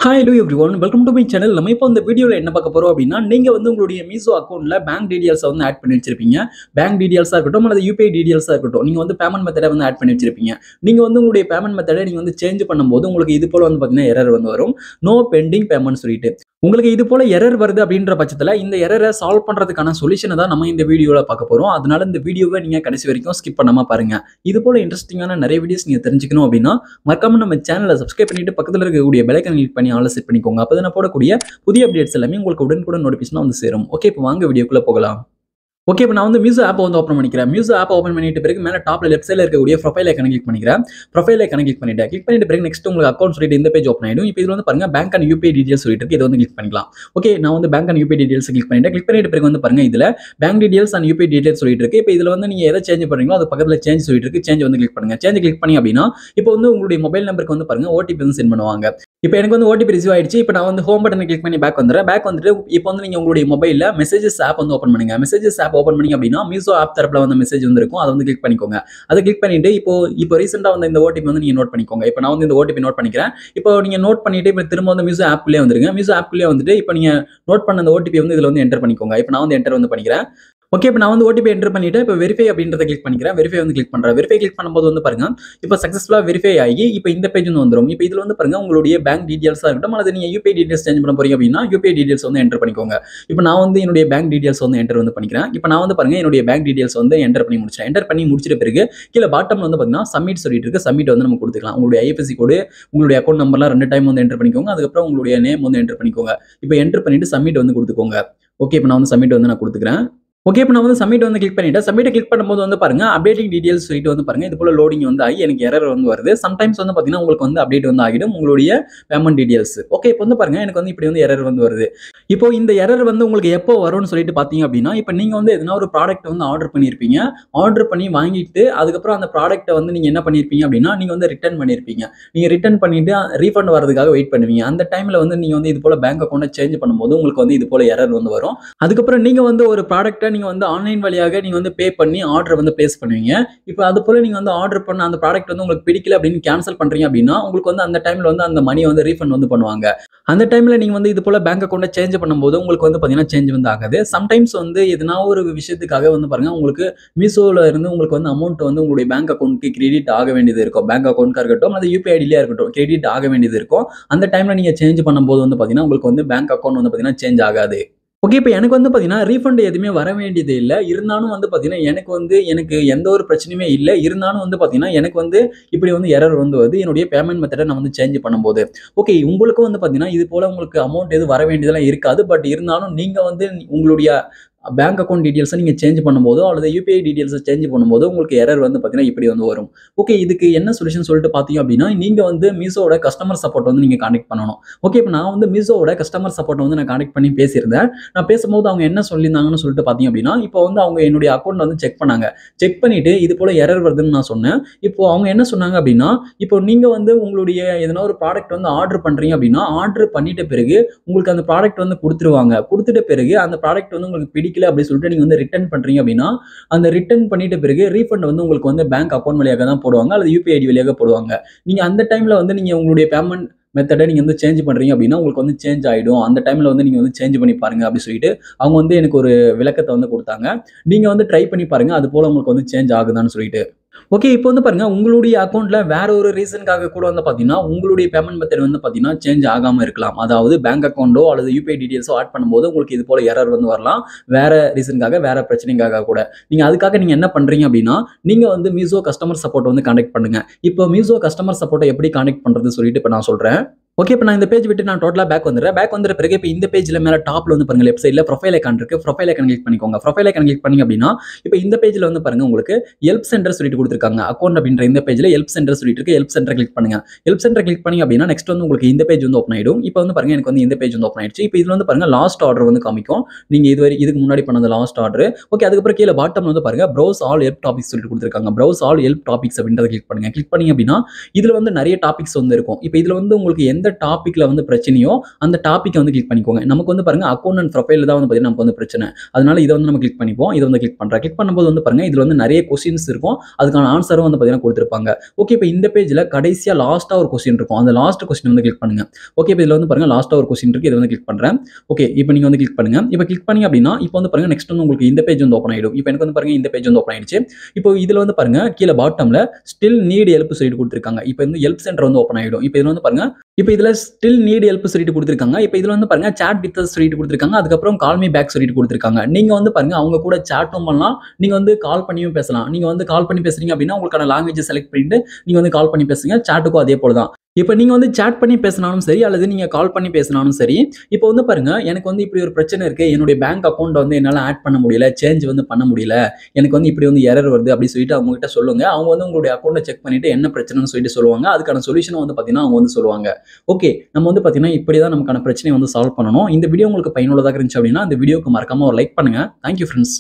Hi, hello everyone. Welcome to my channel. நம்ம இப்போ இந்த வீடியோல என்ன பார்க்க போறோம் அப்படின்னா, நீங்க வந்து உங்களுடைய மீஷோ அக்கவுண்ட்ல பேங்க் டீடைல்ஸ் வந்து ஆட் பண்ணி வச்சிருப்பீங்க. பேங்க் டீடைல்ஸா இருக்கட்டும் அல்லது யுபிஐ டீடைல்ஸா இருக்கட்டும். நீங்க வந்து பேமெண்ட் மெத்தட வந்து ஆட் பண்ணி வச்சிருப்பீங்க. நீங்க வந்து உங்களுடைய பேமெண்ட் மெத்தட நீங்க வந்து சேஞ்ச் பண்ணும்போது உங்களுக்கு இது போல வந்து பார்த்தீங்கன்னா எரர் வந்து வரும். நோ பெண்டிங் பேமெண்ட் சொல்லிட்டு. உங்களுக்கு இது போல எரர் வருது அப்படின்ற பட்சத்துல இந்த எரரை சால்வ் பண்றதுக்கான சொல்யூஷனை தான் நம்ம இந்த வீடியோல பார்க்க போறோம். அதனால இந்த வீடியோவை நீங்க கடைசி வரைக்கும் ஸ்கிப் பண்ணாம பாருங்க. இது போல இன்ட்ரெஸ்டிங்கான நிறைய வீடியோஸ் நீங்க தெரிஞ்சுக்கணும் அப்படின்னா மறக்காம நம்ம சேனலை சப்ஸ்கிரைப் பண்ணிட்டு பக்கத்துல இருக்கக்கூடிய பெல் ஐகானை கிளிக் பண்ணி ஆல்ல செட் பண்ணிக்கோங்க. அப்பதான் நான் போடக்கூடிய புதிய அப்டேட்ஸ் எல்லாமே உங்களுக்கு உடனுக்குடன் நோட்டிஃபிகேஷன் வந்து சேரும். ஓகே, இப்போ வாங்க வீடியோக்குள்ள போகலாம். ஓகே, இப்போ நான் வந்து மீஷோ ஆப் வந்து ஓப்பன் பண்ணிக்கிறேன். மீஷோ ஆப் ஓப்பன் பண்ணிட்டு பிறகு மேலே டாப்ல லெஃப்ட் சைடில் இருக்கக்கூடிய ப்ரொஃபைல் ஐகானை கிளிக் பண்ணிக்கிறேன். ப்ரொஃபைல் ஐகானை கிளிக் பண்ணிட்டு பிறகு நெக்ஸ்ட் உங்களுக்கு அக்கௌண்ட் சொல்லிட்டு இந்த பேஜ் ஓப்பன் ஆயிடும். இப்போ இதுல வந்து பாருங்க பேங்க் அண்ட் யூபிஐ டீடைல்ஸ் சொல்லிட்டு இருக்கு. இதை வந்து கிளிக் பண்ணிக்கலாம். ஓகே, நான் வந்து bank and UPI details click பண்ணிட்டு பிறகு வந்து பாருங்க இதுல bank details and UPI details சொல்லிட்டு இருக்கு. இப்போ இதுல வந்து நீங்க எதை சேஞ்ச் பண்றீங்களோ அது பக்கத்துல சேஞ்ச் சொல்லிட்டு இருக்கு. சேஞ்ச் வந்து கிளிக் பண்ணுங்க. சேஞ்ச் கிளிக் பண்ணி அப்படின்னா இப்போ வந்து உங்களுடைய மொபைல் நம்பருக்கு வந்து பாருங்க ஓடிபி வந்து சென்ட் பண்ணுவாங்க. இப்போ எனக்கு வந்து ஓடிபி ரிசீவ் ஆயிடுச்சு. இப்போ நான் வந்து ஹோம் பட்டனை கிளிக் பண்ணி பேக் வந்துட்டு இப்போ வந்து நீங்க உங்களுடைய மொபைல்ல மெசேஜஸ் ஆப் வந்து ஓப்பன் பண்ணுங்க. மெசேஜஸ் ஆப் ஓப்பன் பண்ணி அப்படின்னா மீஷோ ஆப் தரப்புல வந்து மெசேஜ் வந்து இருக்கும். அதை வந்து கிளிக் பண்ணிக்கோங்க. அதை கிளிக் பண்ணிட்டு இப்போ ரீசெண்டா வந்து இந்த ஓடிபி வந்து நீங்க நோட் பண்ணிக்கோங்க. இப்போ நான் வந்து இந்த ஓடிபி நோட் பண்ணிக்கிறேன். இப்போ நீங்க நோட் பண்ணிட்டு இப்போ திரும்ப வந்து மீஷோ ஆப்க்குள்ளே வந்துருங்க. மீஷோ ஆப்க்குள்ளே வந்துட்டு இப்போ நீங்க நோட் பண்ண அந்த ஓடிபி வந்து இதுல வந்து என்டர் பண்ணிக்கோங்க. இப்போ நான் வந்து என்டர் வந்து பண்ணிக்கிறேன். ஓகே, இப்போ நான் வந்து ஓடிபி என்டர் பண்ணிட்டு இப்போ வெரிஃபை அப்படின்றத கிளிக் பண்ணிக்கிறேன். வெரிஃபை வந்து கிளிக் பண்றேன். வெரிஃபை கிளிக் பண்ணும்போது வந்து பாருங்க இப்போ சக்சஸ்ஃபுல்லா வெரிஃபை ஆகி இப்போ இந்த பேஜ் வந்து வந்துரும். இப்போ இதுல வந்து பாருங்க உங்களுடைய பேங்க் டீடைல்ஸா இருக்கட்டும் அல்லது நீங்க யூபிஐ டீடைல்ஸ் சேஞ்ச் பண்ண போறீங்க அப்படின்னா யூபிஐ டீடைல்ஸ் வந்து என்டர் பண்ணிக்கோங்க. இப்போ நான் வந்து என்னுடைய பேங்க் டீடைல்ஸ் வந்து என்டர் வந்து பண்ணிக்கிறேன். இப்போ நான் வந்து பாருங்க என்னுடைய பேங்க் டீடைல்ஸ் வந்து என்டர் பண்ணி முடிச்சிட்டேன். என்டர் பண்ணி முடிச்சிட்ட பிறகு கீழே பாட்டம்ல வந்து பாத்தீங்கன்னா சப்மிட் சொல்லிட்டு இருக்கு. சப்மிட் வந்து நம்ம கொடுத்துக்கலாம். உங்களுடைய ஐஎஃப்எஸ்சி கோடு உங்களுடைய அக்கௌண்ட் நம்பர்லாம் 2 டைம் வந்து என்டர் பண்ணிக்கோங்க. அதுக்கப்புறம் உங்களுடைய நேம் வந்து என்டர் பண்ணிக்கோங்க. இப்போ என்டர் பண்ணிட்டு சப்மிட் வந்து கொடுத்துக்கோங்க. ஓகே, இப்போ நான் வந்து சப்மிட் வந்து நான் கொடுத்துக்கிறேன். ஓகே, இப்போ நான் வந்து சப்மிட் வந்து கிளிக் பண்ணிட்டேன். சப்மிட் கிளிக் பண்ணும்போது வந்து பாருங்க அப்டேட்டிங் டீடைல்ஸ் சொல்லிட்டு வந்து பாருங்க இது போல லோடிங் வந்து ஆகி எனக்கு எரர் வந்து வருது. சம்டைம்ஸ் வந்து பாத்தீங்கன்னா உங்களுக்கு வந்து அப்டேட் வந்து ஆகிடும் உங்களுடைய பேமெண்ட் டீடைல்ஸ். ஓகே, இப்போ வந்து பாருங்க எனக்கு வந்து இப்படி வந்து எரர் வந்து வருது. இப்போ இந்த எரர் வந்து உங்களுக்கு எப்போ வரும்னு சொல்லிட்டு பாத்தீங்க அப்படின்னா இப்போ நீங்க வந்து எதனா ஒரு ப்ராடக்ட் வந்து ஆர்டர் பண்ணியிருப்பீங்க. ஆர்டர் பண்ணி வாங்கிட்டு அதுக்கப்புறம் அந்த ப்ராடக்ட்டை வந்து நீங்க என்ன பண்ணியிருப்பீங்க அப்படின்னா நீங்க வந்து ரிட்டர்ன் பண்ணியிருப்பீங்க. நீங்க ரிட்டர்ன் பண்ணிட்டு ரீஃபண்ட் வரதுக்காக வெயிட் பண்ணுவீங்க. அந்த டைம்ல வந்து நீங்க வந்து இது போல பேங்க் அக்கௌண்ட்டை சேஞ்ச் பண்ணும்போது உங்களுக்கு வந்து இது போல எரர் வந்து வரும். அதுக்கப்புறம் நீங்க வந்து ஒரு ப்ராடக்ட்டை நீங்க வந்து ஆன்லைன் வழியாக நீங்க வந்து பே பண்ணி ஆர்டர் வந்து பிளேஸ் பண்ணுவீங்க. இப்போ அது போல நீங்க வந்து ஆர்டர் பண்ண அந்த ப்ராடக்ட் வந்து உங்களுக்கு பிடிக்கல அப்படின்னு கேன்சல் பண்றீங்க அப்படின்னா உங்களுக்கு வந்து அந்த டைம்ல வந்து அந்த மணி வந்து ரீஃபண்ட் வந்து பண்ணுவாங்க. அந்த டைம்ல நீங்க வந்து இது போல பேங்க் அக்கௌண்ட்டை சேஞ்ச் பண்ணும்போது உங்களுக்கு வந்து பாத்தீங்கன்னா சேஞ்ச் வந்து ஆகாது. சம்டைம்ஸ் வந்து எதனா ஒரு விஷயத்துக்காக வந்து பாருங்க உங்களுக்கு மீஷோல இருந்து உங்களுக்கு வந்து அமௌண்ட் வந்து உங்களுடைய பேங்க் அக்கௌண்ட்க்கு கிரெடிட் ஆக வேண்டியது இருக்கும். பேங்க் அக்கௌண்ட்கா இருக்கட்டும் அது யூபிஐ ஐடியா இருக்கட்டும் கிரெடிட் ஆக வேண்டியது இருக்கும். அந்த டைம்ல நீங்க சேஞ்ச் பண்ணும்போது வந்து பாத்தீங்கன்னா உங்களுக்கு வந்து பேங்க் அக்கௌண்ட் வந்து பாத்தீங்கன்னா சேஞ்ச் ஆகாது. ஓகே, இப்போ எனக்கு வந்து பாத்தீங்கன்னா ரீஃபண்ட் எதுவுமே வர வேண்டியது இல்ல. இருந்தாலும் வந்து பாத்தீங்கன்னா எனக்கு எந்த ஒரு பிரச்சனையுமே இல்ல. இருந்தாலும் வந்து பாத்தீங்கன்னா எனக்கு வந்து இப்படி வந்து எரர் வந்து வருது. என்னுடைய பேமெண்ட் மெத்தட நான் வந்து சேஞ்ச் பண்ணும்போது. ஓகே, உங்களுக்கும் வந்து பாத்தீங்கன்னா இது போல உங்களுக்கு அமௌண்ட் எதுவும் வர வேண்டியதெல்லாம் இருக்காது. பட் இருந்தாலும் நீங்க வந்து உங்களுடைய பேங்க் அக்கௌண்ட் டீடைல்ஸை நீங்க சேஞ்ச் பண்ணும்போதோ அல்லது யூபிஐ டீடைல்ஸை சேஞ்ச் பண்ணும்போதோ உங்களுக்கு எரர் வந்து பாத்தீங்கன்னா இப்படி வந்து வரும். ஓகே, இதுக்கு என்ன சொல்யூஷன் சொல்லிட்டு பாத்தீங்க அப்படின்னா நீங்க வந்து மீஷோவோட கஸ்டமர் சப்போர்ட் வந்து நீங்க கான்டாக்ட் பண்ணணும். ஓகே, இப்போ நான் வந்து மீஷோவோட கஸ்டமர் சப்போர்ட் வந்து நான் கான்டாக்ட் பண்ணி பேசியிருந்தேன். நான் பேசும்போது அவங்க என்ன சொல்லியிருந்தாங்கன்னு சொல்லிட்டு பாத்தீங்க அப்படின்னா இப்போ வந்து அவங்க என்னுடைய அக்கௌண்ட் வந்து செக் பண்ணாங்க. செக் பண்ணிட்டு இது போல எரர் வருதுன்னு நான் சொன்னேன். இப்போ அவங்க என்ன சொன்னாங்க அப்படின்னா இப்போ நீங்க வந்து உங்களுடைய எதனா ஒரு ப்ராடக்ட் வந்து ஆர்டர் பண்றீங்க அப்படின்னா ஆர்டர் பண்ணிட்ட பிறகு உங்களுக்கு அந்த ப்ராடக்ட் வந்து கொடுத்துருவாங்க. கொடுத்துட்ட பிறகு அந்த ப்ராடக்ட் வந்து உங்களுக்கு பிடிக்கல அப்படி சொல்லிட்டு நீங்க வந்து ரிட்டர்ன் பண்றீங்க அப்படின்னா அந்த ரிட்டர்ன் பண்ணிட்ட பிறகு ரீஃபண்ட் வந்து உங்களுக்கு வந்து பேங்க் அக்கௌண்ட் வழியாக தான் போடுவாங்க அல்லது யூபிஐ ஐடி வழியாக போடுவாங்க. நீங்க அந்த டைம்ல வந்து நீங்க உங்களுடைய பேமெண்ட் மெத்தட நீங்க வந்து சேஞ்ச் பண்றீங்க அப்படின்னா உங்களுக்கு வந்து சேஞ்ச் ஆயிடும். அந்த டைம்ல வந்து நீங்க வந்து சேஞ்ச் பண்ணி பாருங்க அப்படி சொல்லிட்டு அவங்க வந்து எனக்கு ஒரு விளக்கத்தை வந்து கொடுத்தாங்க. நீங்க வந்து ட்ரை பண்ணி பாருங்க அது போல உங்களுக்கு வந்து சேஞ்ச் ஆகுதான்னு சொல்லிட்டு. ஓகே, இப்போ வந்து பாருங்க உங்களுடைய அக்கௌண்ட்ல வேற ஒரு ரீசனுக்காக கூட வந்து பாத்தீங்கன்னா உங்களுடைய பேமெண்ட் மெத்தட் வந்து பாத்தீங்கன்னா சேஞ்ச் ஆகாம இருக்கலாம். அதாவது பேங்க் அக்கௌண்டோ அல்லது யூபிஐ டீடைல்ஸோ ஆட் பண்ணும்போது உங்களுக்கு இது போல எரர் வந்து வரலாம். வேற ரீசனுக்காக வேற பிரச்சனைக்காக கூட. அதுக்காக நீங்க என்ன பண்றீங்க அப்படின்னா நீங்க வந்து மீஷோ கஸ்டமர் சப்போர்ட் வந்து கான்டாக்ட் பண்ணுங்க. இப்போ மீஷோ கஸ்டமர் சப்போர்ட்டை எப்படி கான்டாக்ட் பண்றது சொல்லிட்டு இப்போ நான் சொல்றேன். ஓகே, இப்போ நான் இந்த பேஜ் விட்டு நான் டோட்டலா பேக் வந்துடுறேன். பேக் வந்துற பிறகு இப்போ இந்த பேஜ்ல மேல டாப்ல வந்து பாருங்க லெஃப்ட் சைடுல ப்ரொஃபைல் ஐகான் இருக்கு. ப்ரொஃபைல் ஐகான் கிளிக் பண்ணிக்கோங்க. ப்ரொஃபைல் ஐகான் கிளிக் பண்ணீங்க அப்படின்னா இப்போ இந்த பேஜ்ல வந்து பாருங்க உங்களுக்கு ஹெல்ப் சென்டர் சொல்லிட்டு கொடுத்துருக்காங்க. அக்கௌண்ட் அப்படின்ற இந்த பேஜ்ல ஹெல்ப் சென்டர் சொல்லிட்டு இருக்கு. ஹெல்ப் சென்டர் கிளிக் பண்ணுங்க. ஹெல்ப் சென்டர் கிளிக் பண்ணீங்க அப்படின்னா நெக்ஸ்ட் வந்து உங்களுக்கு இந்த பேஜ் வந்து ஓப்பன் ஆயிடும். இப்போ வந்து பாருங்க எனக்கு வந்து இந்த பேஜ் வந்து ஓப்பன் ஆயிடுச்சு. இப்போ இதுல வந்து பாருங்க லாஸ்ட் ஆர்டர் வந்து காமிக்கும். நீங்க இதுக்கு முன்னாடி பண்ண லாஸ்ட் ஆர்டர். ஓகே, அதுக்கப்புறம் கீழே பாட்டம்ல வந்து பாருங்க ப்ரௌஸ் ஆல் ஹெல்ப் டாபிக்ஸ் சொல்லிட்டு கொடுத்துருக்காங்க. ப்ரௌஸ் ஆல் ஹெல்ப் டாபிக்ஸ் அப்படின்றத கிளிக் பண்ணுங்க. கிளிக் பண்ணீங்க அப்படின்னா இதுல வந்து நிறைய டாபிக்ஸ் வந்து இருக்கும். இப்போ இதுல வந்து உங்களுக்கு எந்த எந்த டாபிக்ல வந்து பிரச்சனையோ அந்த டாபிக்கை வந்து கிளிக் பண்ணிக்கோங்க. நமக்கு வந்து பாருங்க அக்கவுண்ட் அண்ட் ப்ரொஃபைல் தான் வந்து பார்த்தீங்கன்னா நமக்கு வந்து பிரச்சனை. அதனால இதை வந்து நம்ம கிளிக் பண்ணிப்போம். இதை வந்து கிளிக் பண்ணுறேன். கிளிக் பண்ணும்போது வந்து பாருங்க இதில் வந்து நிறைய கொஸ்டின்ஸ் இருக்கும். அதுக்கான ஆன்சரும் வந்து பார்த்தீங்கன்னா கொடுத்துருப்பாங்க. ஓகே, இப்போ இந்த பேஜில் கடைசியாக லாஸ்ட்டாக ஒரு கொஸ்டின் இருக்கும். அந்த லாஸ்ட் கொஸ்டின் வந்து கிளிக் பண்ணுங்க. ஓகே, இப்போ இதில் வந்து பாருங்க லாஸ்ட்டாக ஒரு கொஸ்டின் இருக்கு. இதை வந்து கிளிக் பண்ணுறேன். ஓகே, இப்போ நீங்கள் வந்து கிளிக் பண்ணுங்க. இப்போ கிளிக் பண்ணி அப்படின்னா இப்போ வந்து பாருங்க நெக்ஸ்ட் வந்து உங்களுக்கு இந்த பேஜ் வந்து ஓப்பன் ஆகிடும். இப்போ எனக்கு வந்து பாருங்க இந்த பேஜ் வந்து ஓப்பன் ஆயிடுச்சு. இப்போ இதில் வந்து பாருங்க கீழே பாட்டம்ல ஸ்டில் நீட் ஹெல்ப் சொல்லிட்டு கொடுத்துருக்காங்க. இப்போ வந்து ஹெல்ப் சென்டர் வந்து ஓப்பன் ஆகிடும். இப்போ இதில் வந்து பாருங்க இப்போ இதில் ஸ்டில் நீட் ஹெல்ப் சொல்லிட்டு கொடுத்துருக்காங்க. இப்போ இதில் வந்து பாருங்க சாட் வித் அஸ் சொல்லிட்டு கொடுத்துருக்காங்க. அதுக்கப்புறம் கால் மீ பேக் சொல்லிட்டு கொடுத்துருக்காங்க. நீங்க வந்து பாருங்க அவங்க கூட சாட்டும் பண்ணலாம். நீங்க வந்து கால் பண்ணியும் பேசலாம். நீங்க வந்து கால் பண்ணி பேசுறீங்க அப்படின்னா உங்களுக்கான லாங்குவேஜ் செலக்ட் பண்ணிட்டு நீங்க வந்து கால் பண்ணி பேசுங்க. சாட்டுக்கும் அதே போல தான். இப்போ நீங்க வந்து சாட் பண்ணி பேசினாலும் சரி அல்லது நீங்க கால் பண்ணி பேசினாலும் சரி, இப்போ வந்து பாருங்க எனக்கு வந்து இப்படி ஒரு பிரச்சனை இருக்கு. என்னுடைய பேங்க் அக்கௌண்ட் வந்து என்னால் ஆட் பண்ண முடியல, சேஞ்ச் வந்து பண்ண முடியல, எனக்கு வந்து இப்படி வந்து எரர் வருது அப்படி சொல்லிட்டு அவங்க கிட்ட சொல்லுங்க. அவங்க வந்து உங்களுடைய அக்கௌண்ட்டை செக் பண்ணிட்டு என்ன பிரச்சனைன்னு சொல்லிட்டு சொல்லுவாங்க. அதுக்கான சொல்யூஷன் வந்து பார்த்தீங்கன்னா அவங்க வந்து சொல்லுவாங்க. ஓகே, நம்ம வந்து பார்த்தீங்கன்னா இப்படி தான் நமக்கான பிரச்சனையை வந்து சால்வ் பண்ணணும். இந்த வீடியோ உங்களுக்கு பயனுள்ளதாக இருந்துச்சு அப்படின்னா இந்த வீடியோக்கு மறக்காம ஒரு லைக் பண்ணுங்க. Thank you friends.